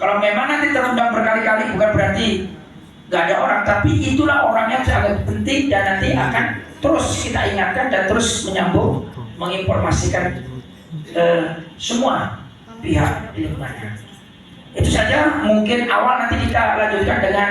Kalau memang nanti terundang berkali-kali bukan berarti nggak ada orang, tapi itulah orang yang sangat penting dan nanti akan terus kita ingatkan dan terus menyambung menginformasikan semua pihak di lingkungannya. Itu saja mungkin awal, nanti kita lanjutkan dengan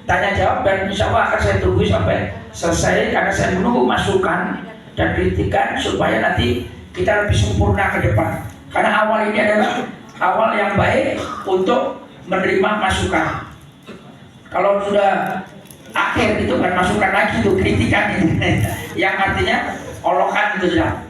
tanya jawab dan insya Allah akan saya tunggu sampai selesai karena saya menunggu masukan dan kritikan supaya nanti kita lebih sempurna ke depan. Karena awal ini adalah awal yang baik untuk menerima masukan. Kalau sudah akhir itu kan masukan lagi, itu kritikan gitu. Yang artinya olokan itu sudah.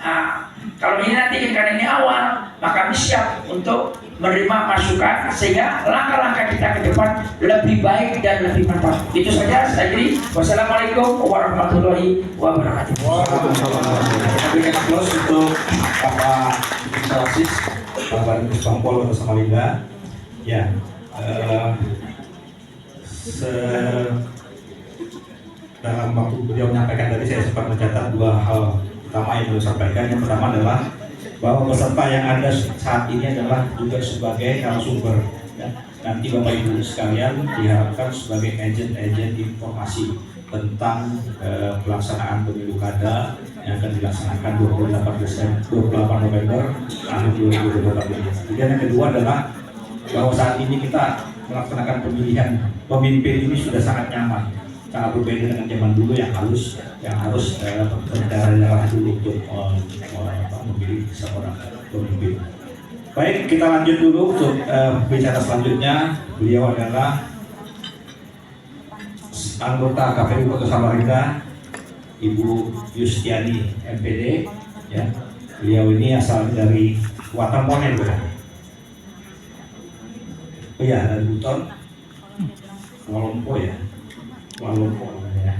Nah, kalau ini nanti karena ini awal, maka kami siap untuk menerima masukan sehingga langkah-langkah kita ke depan lebih baik dan lebih mantap. Itu saja saya kira. Wassalamualaikum warahmatullahi wabarakatuh. Waalaikumsalam. Berikan aplaus untuk Bapak Inspektorasis Bapak Kesbangpol Kota Samarinda. Ya, dalam waktu beliau menyampaikan tadi saya sempat mencatat dua hal utama yang beliau sampaikan. Yang pertama adalah bahwa peserta yang ada saat ini adalah juga sebagai narasumber. Ya. Nanti Bapak Ibu sekalian diharapkan sebagai agen-agen informasi tentang pelaksanaan pemilu kada yang akan dilaksanakan 28 November tahun 2018. Kemudian yang kedua adalah bahwa saat ini kita melaksanakan pemilihan pemimpin ini sudah sangat nyaman, sangat berbeda dengan zaman dulu yang harus berdarah dulu untuk memilih seorang pemimpin. Baik, kita lanjut dulu untuk bicara selanjutnya. Beliau adalah anggota KPU Kota Samarinda, Ibu Yustiani MPD. Ya, beliau ini asal dari Watamone, bukan? Oh iya, dari Buton, Walompo ya, Walompo ya.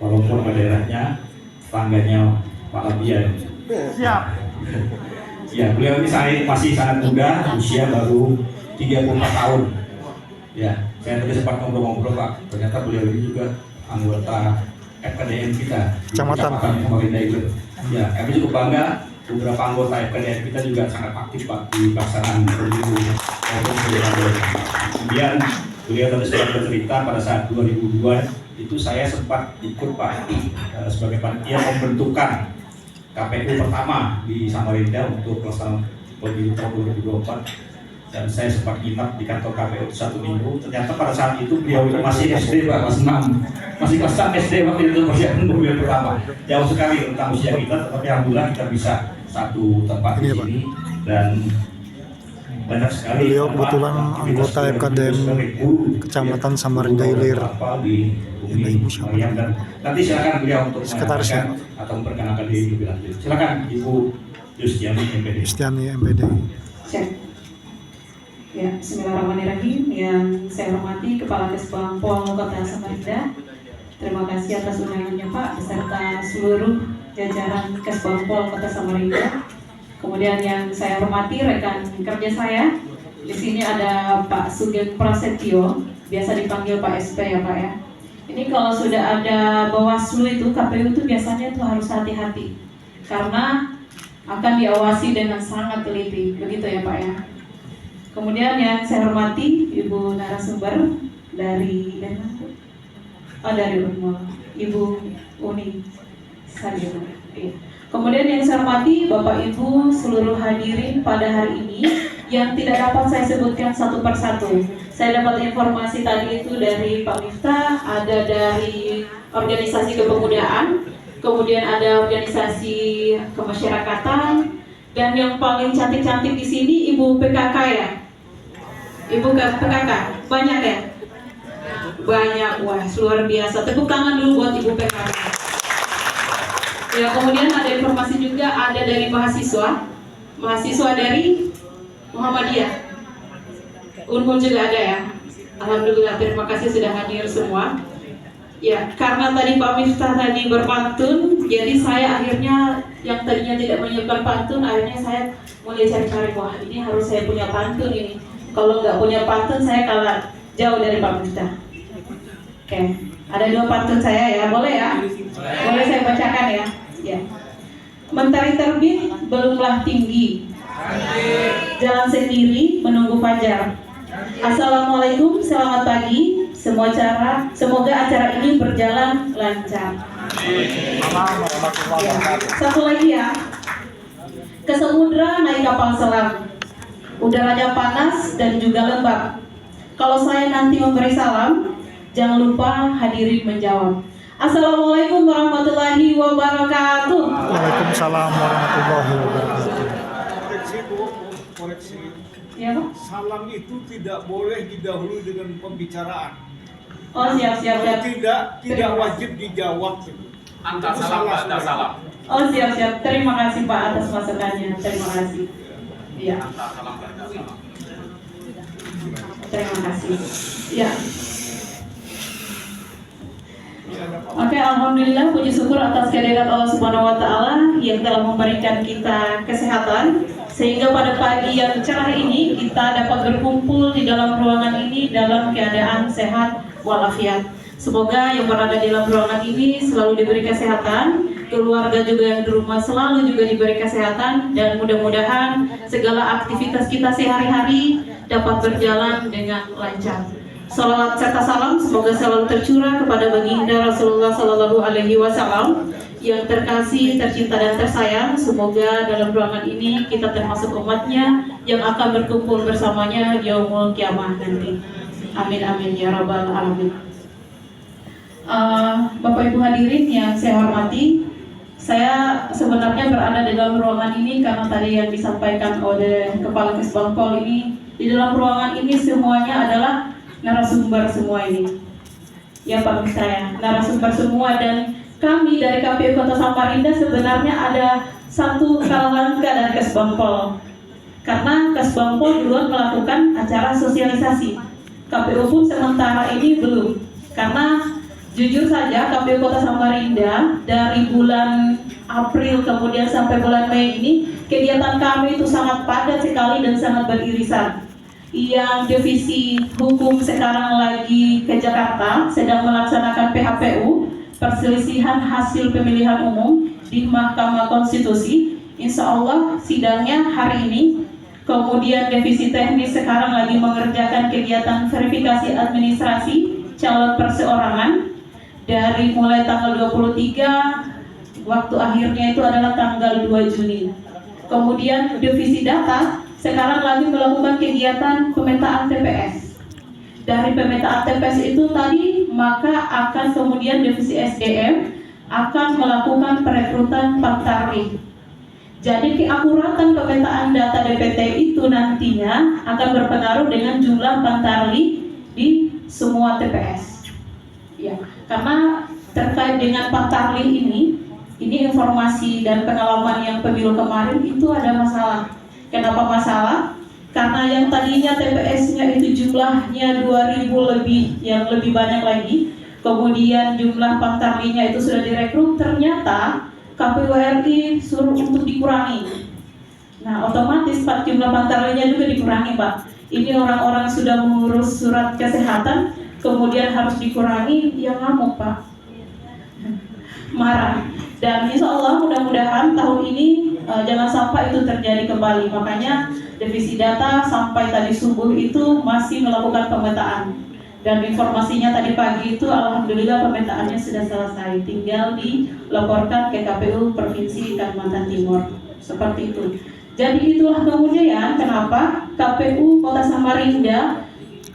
Walompo nama daerahnya, tangganya Pak Labia. Siap. Ya, beliau ini masih sangat muda, usia baru 34 tahun. Ya, saya tadi sempat ngobrol-ngobrol Pak, ternyata beliau ini juga anggota FKDM kita di Kecamatan Samarinda itu. Ya, kami cukup bangga, beberapa anggota FKDM kita juga sangat aktif Pak di pelaksanaan pemilu. Kemudian beliau tadi sempat bercerita pada saat 2002 itu saya sempat ikut Pak sebagai panitia pembentukan KPU pertama di Samarinda untuk pelaksanaan pemilu tahun 2024, dan saya sempat nginap di kantor KPU 1 minggu. Ternyata pada saat itu beliau itu masih SD Pak, kelas 6, masih kelas 6 SD waktu itu persiapan pemilu pertama. Jauh sekali tentang usia kita, tetapi alhamdulillah kita bisa satu tempat di sini dan banyak sekali. Beliau kebetulan anggota FKDM Kecamatan Samarinda Ilir. Ibu siapa? Nanti silakan beliau untuk sekretarisnya atau memperkenalkan diri lebih lanjut. Silakan Ibu Yustiani MPD. Yustiani MPD. Ya, bismillahirrahmanirrahim. Yang saya hormati Kepala Kesbangpol Kota Samarinda. Terima kasih atas undangannya Pak beserta seluruh jajaran Kesbangpol Kota Samarinda. Kemudian yang saya hormati rekan kerja saya, di sini ada Pak Sugeng Prasetyo, biasa dipanggil Pak SP ya Pak ya. Ini kalau sudah ada Bawaslu itu, KPU itu biasanya tuh harus hati-hati karena akan diawasi dengan sangat teliti, begitu ya Pak ya. Kemudian yang saya hormati Ibu narasumber dari Unmul, Ibu Uni Sadio. Kemudian yang saya hormati Bapak Ibu seluruh hadirin pada hari ini yang tidak dapat saya sebutkan satu persatu. Saya dapat informasi tadi itu dari Pak Miftah, ada dari organisasi kepemudaan, kemudian ada organisasi kemasyarakatan, dan yang paling cantik-cantik di sini Ibu PKK ya. Ibu PKK, banyak ya? Banyak, wah luar biasa. Tepuk tangan dulu buat Ibu PKK. Ya, kemudian ada informasi juga ada dari mahasiswa dari Muhammadiyah. Unmul juga ada ya. Alhamdulillah, terima kasih sudah hadir semua. Ya, karena tadi Pak Miftah tadi berpantun, jadi saya akhirnya yang tadinya tidak menyiapkan pantun, akhirnya saya mulai cari-cari, wah ini harus saya punya pantun ini. Kalau nggak punya pantun saya kalah jauh dari Pak Miftah. Oke, ada 2 pantun saya ya, boleh ya? Boleh saya bacakan ya? Ya. Mentari terbit belumlah tinggi, jalan sendiri menunggu fajar. Assalamualaikum, selamat pagi. Semoga acara ini berjalan lancar. Ya. Satu lagi ya. Ke samudra naik kapal selam. Udaranya panas dan juga lembab. Kalau saya nanti memberi salam, jangan lupa hadirin menjawab. Assalamualaikum warahmatullahi wabarakatuh. Waalaikumsalam warahmatullahi wabarakatuh. Koreksi. Ya, Pak? Salam itu tidak boleh didahului dengan pembicaraan. Oh, siap. Tidak wajib dijawab. Anta salam, Anta salam. Oh, siap. Terima kasih Pak atas masukannya. Terima kasih. Iya. Anta salam, Anta salam. Terima kasih. Ya. Oke, alhamdulillah, puji syukur atas kehadirat Allah Subhanahu wa taala yang telah memberikan kita kesehatan sehingga pada pagi yang cerah ini kita dapat berkumpul di dalam ruangan ini dalam keadaan sehat walafiat. Semoga yang berada di dalam ruangan ini selalu diberi kesehatan, keluarga juga yang di rumah selalu juga diberi kesehatan, dan mudah-mudahan segala aktivitas kita sehari-hari dapat berjalan dengan lancar. Salawat serta salam semoga selalu tercurah kepada baginda Rasulullah Sallallahu Alaihi Wasallam yang terkasih, tercinta dan tersayang. Semoga dalam ruangan ini kita termasuk umatnya yang akan berkumpul bersamanya di yaumul kiamah nanti. Amin amin ya rabbal alamin. Bapak Ibu hadirin yang saya hormati, saya sebenarnya berada di dalam ruangan ini karena tadi yang disampaikan oleh Kepala Kesbangpol ini, di dalam ruangan ini semuanya adalah narasumber semua ini. Ya Pak Mistraya, narasumber semua, dan kami dari KPU Kota Samarinda sebenarnya ada satu langkah dari Kesbangpol. Karena Kesbangpol duluan melakukan acara sosialisasi. KPU pun sementara ini belum. Karena jujur saja KPU Kota Samarinda dari bulan April kemudian sampai bulan Mei ini kegiatan kami itu sangat padat sekali dan sangat beririsan. Yang divisi hukum sekarang lagi ke Jakarta sedang melaksanakan PHPU, perselisihan hasil pemilihan umum di Mahkamah Konstitusi. Insya Allah sidangnya hari ini. Kemudian divisi teknis sekarang lagi mengerjakan kegiatan verifikasi administrasi calon perseorangan dari mulai tanggal 23, waktu akhirnya itu adalah tanggal 2 Juni. Kemudian divisi data sekarang lagi melakukan kegiatan pemetaan TPS. Dari pemetaan TPS itu tadi, maka akan kemudian divisi SDM akan melakukan perekrutan Pantarli. Jadi keakuratan pemetaan data DPT itu nantinya akan berpengaruh dengan jumlah Pantarli di semua TPS. Ya, karena terkait dengan Pantarli ini informasi dan pengalaman yang pemilu kemarin itu ada masalah. Kenapa masalah? Karena yang tadinya TPS-nya itu jumlahnya 2000 lebih, yang lebih banyak lagi. Kemudian jumlah Pantarlinya itu sudah direkrut, ternyata KPU RI suruh untuk dikurangi. Nah, otomatis Pak, jumlah Pantarlinya juga dikurangi Pak. Ini orang-orang sudah mengurus surat kesehatan, kemudian harus dikurangi, ya ngamuk Pak. Marah. Dan insya Allah mudah-mudahan tahun ini jangan sampai itu terjadi kembali. Makanya divisi data sampai tadi subuh itu masih melakukan pemetaan. Dan informasinya tadi pagi itu alhamdulillah pemetaannya sudah selesai. Tinggal dilaporkan ke KPU Provinsi Kalimantan Timur. Seperti itu. Jadi itulah kemudian kenapa KPU Kota Samarinda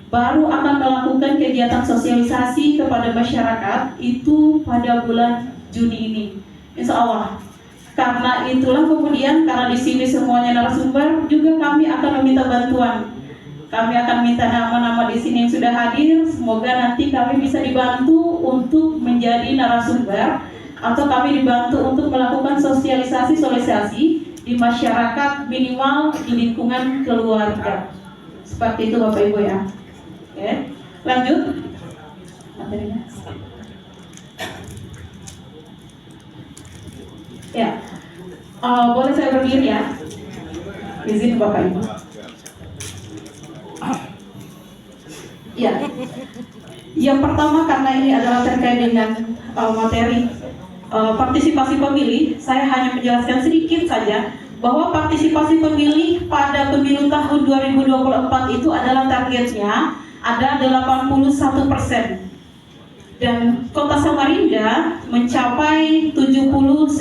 baru akan melakukan kegiatan sosialisasi kepada masyarakat itu pada bulan Juni ini. Insya Allah. Karena itulah kemudian karena di sini semuanya narasumber, juga kami akan meminta bantuan. Kami akan minta nama-nama di sini yang sudah hadir. Semoga nanti kami bisa dibantu untuk menjadi narasumber atau kami dibantu untuk melakukan sosialisasi di masyarakat minimal di lingkungan keluarga. Seperti itu Bapak Ibu ya. Oke, lanjut materinya. Ya, boleh saya berdiri ya? Izin Bapak Ibu. Ya, yang pertama karena ini adalah terkait dengan materi partisipasi pemilih, saya hanya menjelaskan sedikit saja bahwa partisipasi pemilih pada pemilu tahun 2024 itu adalah targetnya ada 81%. Dan Kota Samarinda mencapai 79%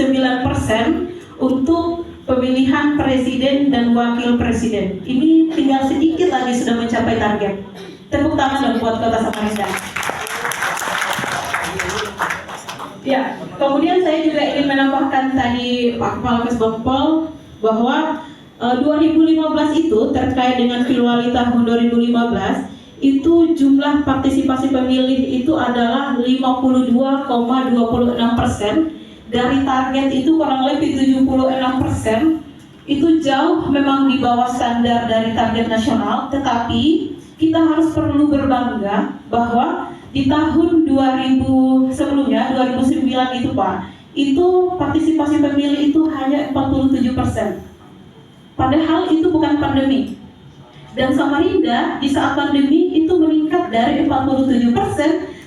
untuk pemilihan presiden dan wakil presiden. Ini tinggal sedikit lagi sudah mencapai target. Tepuk tangan dong buat Kota Samarinda. Ya, kemudian saya juga ingin menambahkan tadi Pak Kepala Kesbangpol bahwa 2015 itu terkait dengan Pilwali tahun 2015 itu jumlah partisipasi pemilih itu adalah 52,26%. Dari target itu kurang lebih 76%. Itu jauh memang di bawah standar dari target nasional, tetapi kita harus perlu berbangga bahwa di tahun 2000 sebelumnya 2009 itu Pak, itu partisipasi pemilih itu hanya 47%. Padahal itu bukan pandemi. Dan Samarinda di saat pandemi itu meningkat dari 47%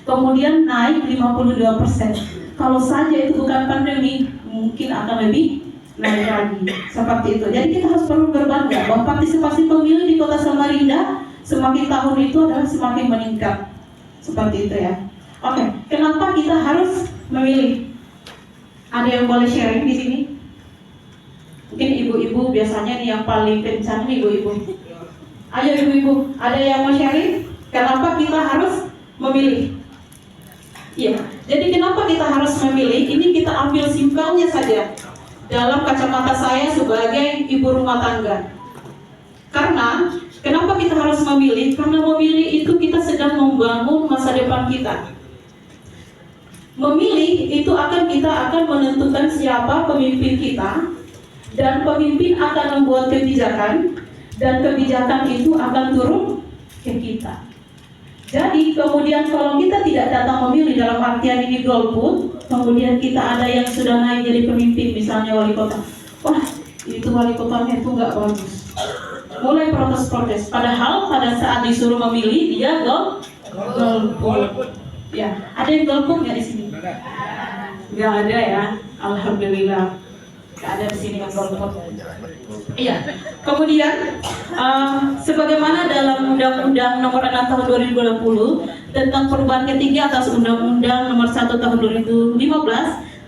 kemudian naik 52%. Kalau saja itu bukan pandemi, mungkin akan lebih naik lagi seperti itu. Jadi kita harus perlu berbangga bahwa partisipasi pemilih di Kota Samarinda semakin tahun itu adalah semakin meningkat. Seperti itu ya. Oke, kenapa kita harus memilih? Ada yang boleh sharing di sini? Mungkin ibu-ibu biasanya nih yang paling kencang nih ibu-ibu. Ayo ibu-ibu, ada yang mau sharing? Kenapa kita harus memilih? Iya, jadi kenapa kita harus memilih? Ini kita ambil simpelnya saja. Dalam kacamata saya sebagai ibu rumah tangga. Karena kenapa kita harus memilih? Karena memilih itu kita sedang membangun masa depan kita. Memilih itu kita akan menentukan siapa pemimpin kita, dan pemimpin akan membuat kebijakan, dan kebijakan itu akan turun ke kita. Jadi kemudian kalau kita tidak datang memilih dalam artian ini golput, kemudian kita ada yang sudah naik jadi pemimpin, misalnya wali kota, wah itu wali kotanya itu nggak bagus, mulai protes-protes. Padahal pada saat disuruh memilih dia golput. Ya, ada yang golput nggak di sini? Nggak ada ya, alhamdulillah. Nggak ada di sini yang golput. Iya. Kemudian sebagaimana dalam Undang-Undang Nomor 6 Tahun 2020 tentang perubahan ketiga atas Undang-Undang Nomor 1 Tahun 2015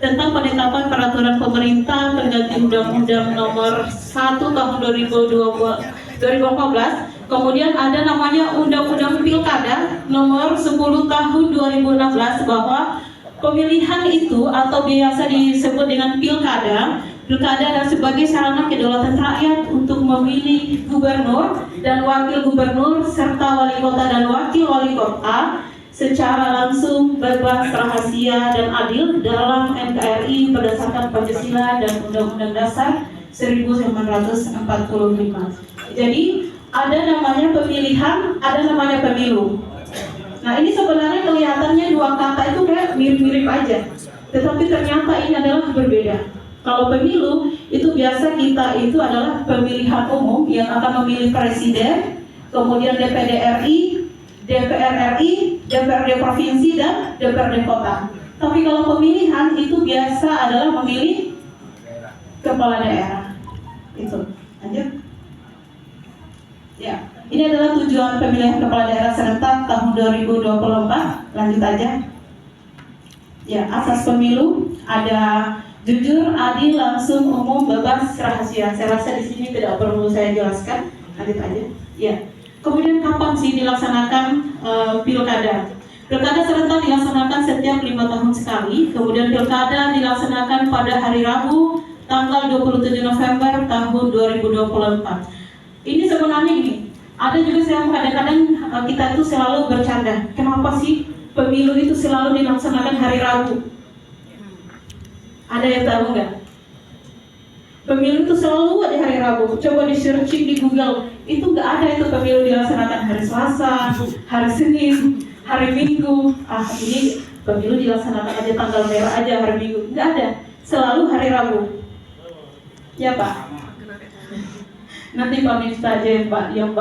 tentang penetapan peraturan pemerintah pengganti Undang-Undang Nomor 1 Tahun 2014, kemudian ada namanya Undang-Undang Pilkada Nomor 10 Tahun 2016 bahwa pemilihan itu atau biasa disebut dengan pilkada dan sebagai sarana kedaulatan rakyat untuk memilih gubernur dan wakil gubernur serta wali kota dan wakil wali kota secara langsung, bebas, rahasia, dan adil dalam NKRI berdasarkan Pancasila dan Undang-Undang Dasar 1945. Jadi ada namanya pemilihan, ada namanya pemilu. Nah ini sebenarnya kelihatannya dua kata itu kayak mirip-mirip aja, tetapi ternyata ini adalah berbeda. Kalau pemilu itu biasa kita itu adalah pemilihan umum yang akan memilih presiden, kemudian DPD RI, DPR RI, DPRD provinsi dan DPRD kota. Tapi kalau pemilihan itu biasa adalah memilih kepala daerah. Itu. Lanjut. Ya, ini adalah tujuan pemilihan kepala daerah serentak tahun 2024. Lanjut aja. Ya, asas pemilu ada jujur, adil, langsung, umum, bebas, rahasia. Saya rasa di sini tidak perlu saya jelaskan. Lanjut aja. Ya. Kemudian kapan sih dilaksanakan pilkada? Pilkada serentak dilaksanakan setiap 5 tahun sekali. Kemudian pilkada dilaksanakan pada hari Rabu, tanggal 27 November tahun 2024. Ini sebenarnya gini. Ada juga yang kadang-kadang kita itu selalu bercanda. Kenapa sih pemilu itu selalu dilaksanakan hari Rabu? Ada yang tahu nggak? Pemilu itu selalu ada hari Rabu. Coba di searching di Google, itu nggak ada itu pemilu dilaksanakan hari Selasa, hari Senin, hari Minggu. Ini pemilu dilaksanakan aja tanggal merah aja hari Minggu. Nggak ada. Selalu hari Rabu. Ya Pak. Nanti Pak Miftah aja yang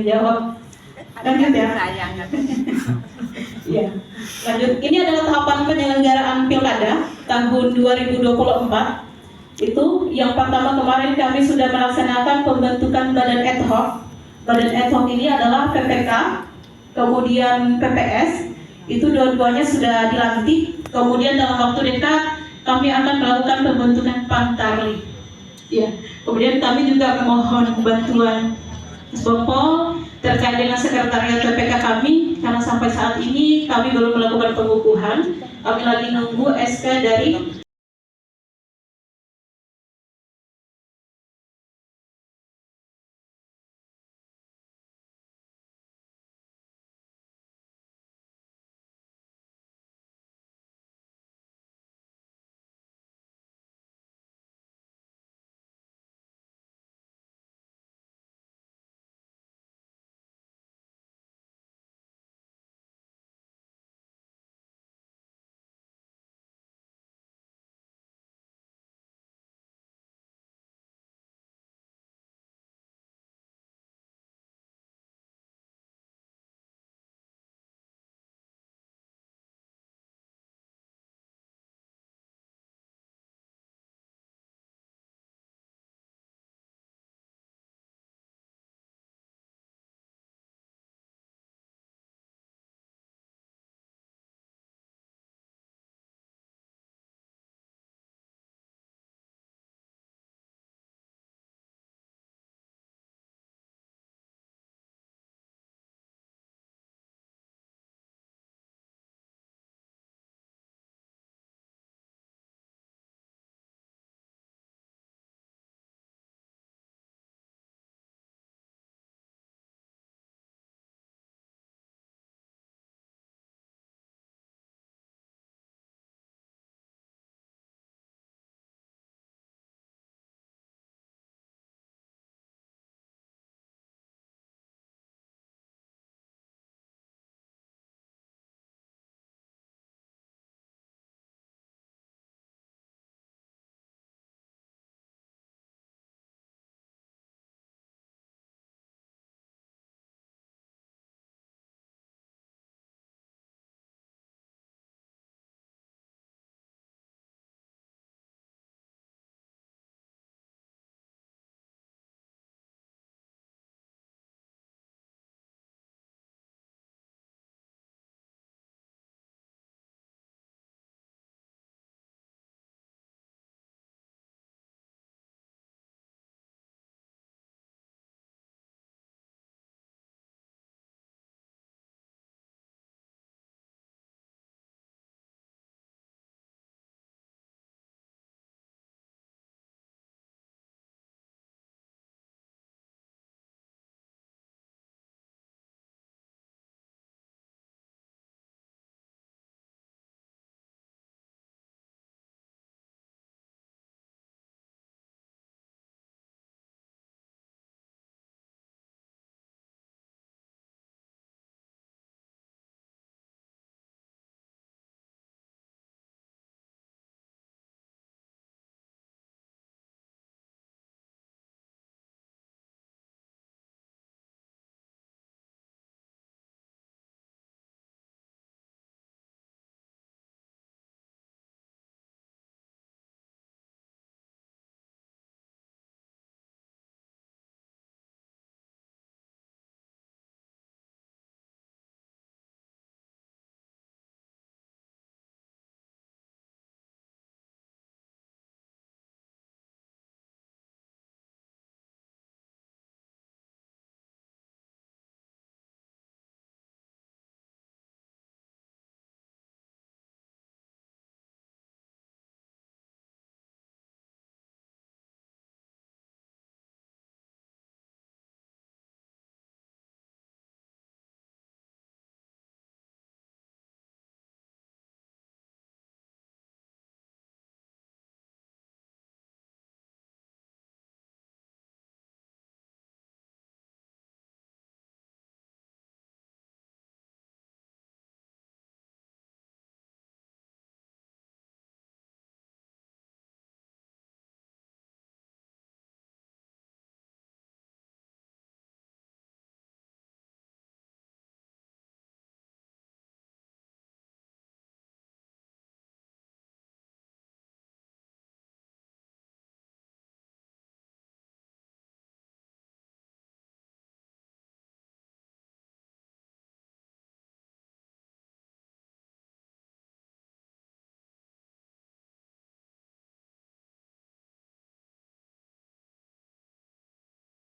jawab. Lanjut ya. Ya. Lanjut. Ini adalah tahapan penyelenggaraan pilkada tahun 2024. Itu yang pertama, kemarin kami sudah melaksanakan pembentukan badan ad hoc. Badan ad hoc ini adalah PPK, kemudian PPS, itu dua-duanya sudah dilantik. Kemudian dalam waktu dekat kami akan melakukan pembentukan Pantarli. Ya, kemudian kami juga memohon bantuan Mas Bopo terkait dengan sekretariat PPK kami, karena sampai saat ini kami belum melakukan pengukuhan. Kami lagi nunggu SK dari